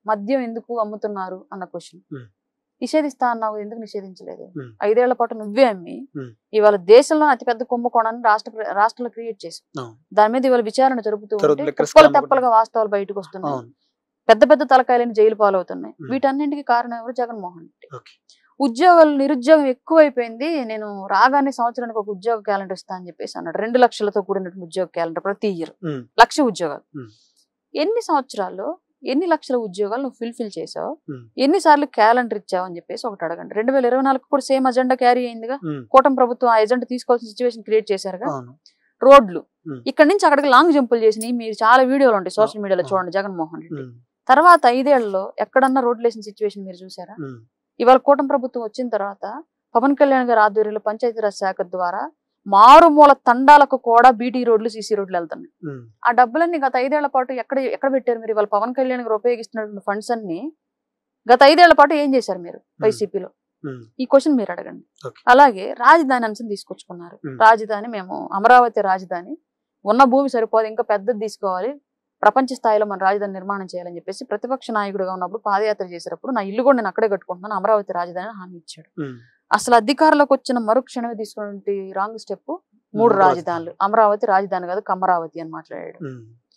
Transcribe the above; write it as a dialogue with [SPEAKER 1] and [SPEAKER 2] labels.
[SPEAKER 1] మద్యం ఎందుకు అమ్ముతున్నారు అన్న క్వశ్చన్. నిషేధిస్తా అన్నావు, ఎందుకు నిషేధించలేదు? 5 ఏళ్ల పాటు నువ్వే అమ్మి ఇవాళ దేశంలో అతిపెద్ద కుంభకోణాన్ని రాష్ట్రంలో క్రియేట్ చేసావు. దాని మీద ఇవాళ విచారణ జరుపుతూ ఉంటే కుప్పలు తెప్పలుగా వాస్తవాలు బయటకు వస్తున్నాయి. పెద్ద పెద్ద తలకాయలని జైలు పాలవుతున్నాయి. వీటన్నింటికి కారణం ఎవరు? జగన్మోహన్ రెడ్డి. ఉద్యోగాలు నిరుద్యోగం ఎక్కువైపోయింది. నేను రాగానే సంవత్సరానికి ఒక ఉద్యోగ క్యాలెండర్ ఇస్తా అని చెప్పేసి అన్నాడు. 2 లక్షలతో కూడినటువంటి ఉద్యోగ క్యాలెండర్ ప్రతి ఇయర్ 1,00,000 ఉద్యోగాలు. ఎన్ని సంవత్సరాల్లో ఎన్ని లక్షల ఉద్యోగాలు నువ్వు ఫిల్ చేసావు? ఎన్నిసార్లు క్యాలెండర్ ఇచ్చావు అని చెప్పేసి ఒకటి అడగండి. 2024 కూడా సేమ్ అజెండా క్యారీ అయిందిగా. కూటమి ప్రభుత్వం ఆ ఎజెండా తీసుకోవాల్సిన సిచ్యువేషన్ క్రియేట్ చేశారుగా. రోడ్లు ఇక్కడ నుంచి అక్కడికి లాంగ్ జంపులు చేసినాయి. మీరు చాలా వీడియోలు ఉంటాయి సోషల్ మీడియాలో, చూడండి. జగన్మోహన్ రెడ్డి తర్వాత 5 ఏళ్లలో ఎక్కడన్నా రోడ్లు వేసిన సిచ్యువేషన్ మీరు చూసారా? ఇవాళ కూటమి ప్రభుత్వం వచ్చిన తర్వాత పవన్ కళ్యాణ్ గారి ఆధ్వర్యంలో పంచాయతీరాజ్ శాఖ ద్వారా మారుమూల తండాలకు కూడా బీటీ రోడ్లు, సీసీ రోడ్లు వెళ్తున్నాయి. ఆ డబ్బులన్నీ గత 5 ఏళ్ల పాటు ఎక్కడ పెట్టారు మీరు? ఇవాళ పవన్ కళ్యాణ్ గారు ఉపయోగిస్తున్నటువంటి ఫండ్స్ అన్ని గత 5 ఏళ్ల పాటు ఏం చేశారు మీరు వైసీపీలో? ఈ క్వశ్చన్ మీరు అడగండి. అలాగే రాజధాని అంశం తీసుకొచ్చుకున్నారు. రాజధాని మేము అమరావతి రాజధాని ఉన్న భూమి సరిపోదు, ఇంకా పెద్దది తీసుకోవాలి, ప్రపంచ స్థాయిలో మన రాజధాని నిర్మాణం చేయాలని చెప్పేసి ప్రతిపక్ష నాయకుడిగా ఉన్నప్పుడు పాదయాత్ర చేసేటప్పుడు నా ఇల్లు కూడా నేను అక్కడే కట్టుకుంటున్నాను, అమరావతి రాజధాని హామీ ఇచ్చాడు. అసలు అధికారంలోకి వచ్చిన మరుక్షణమే తీసుకున్నటువంటి రాంగ్ స్టెప్ 3 రాజధానులు. అమరావతి రాజధాని కాదు, కమరావతి అని మాట్లాడాడు.